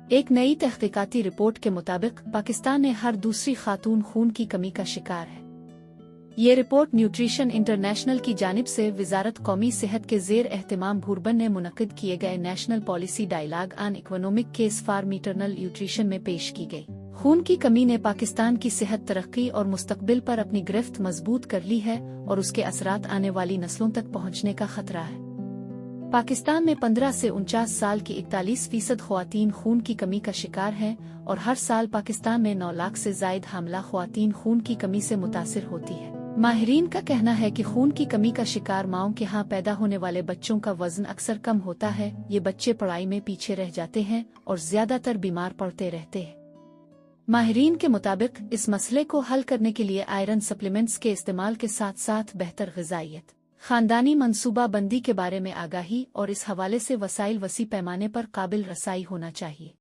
एक नई तहकीकाती रिपोर्ट के मुताबिक पाकिस्तान में हर दूसरी खातून खून की कमी का शिकार है। ये रिपोर्ट न्यूट्रिशन इंटरनेशनल की जानिब से वजारत कौमी सेहत के ज़ेर एहतमाम भूरबन ने मुनक्किद किए गए national policy dialogue on economic case for maternal nutrition में पेश की गई। खून की कमी ने पाकिस्तान की सेहत, तरक्की और मुस्तकबिल पर अपनी गिरफ्त मजबूत कर ली है और उसके असरात आने वाली नस्लों तक पहुँचने का खतरा है। पाकिस्तान में 15 से 49 साल की 41% ख्वातीन खून की कमी का शिकार हैं और हर साल पाकिस्तान में 9 लाख से जायद हामला ख्वातीन खून की कमी से मुतासिर होती है। माहिरीन का कहना है कि खून की कमी का शिकार माओं के यहाँ पैदा होने वाले बच्चों का वजन अक्सर कम होता है। ये बच्चे पढ़ाई में पीछे रह जाते हैं और ज्यादातर बीमार पड़ते रहते हैं। माहिरीन के मुताबिक इस मसले को हल करने के लिए आयरन सप्लीमेंट्स के इस्तेमाल के साथ साथ बेहतर ग़िज़ाइयत, खानदानी मनसूबा बंदी के बारे में आगाही और इस हवाले से वसाइल वसी पैमाने पर काबिल रसाई होना चाहिए।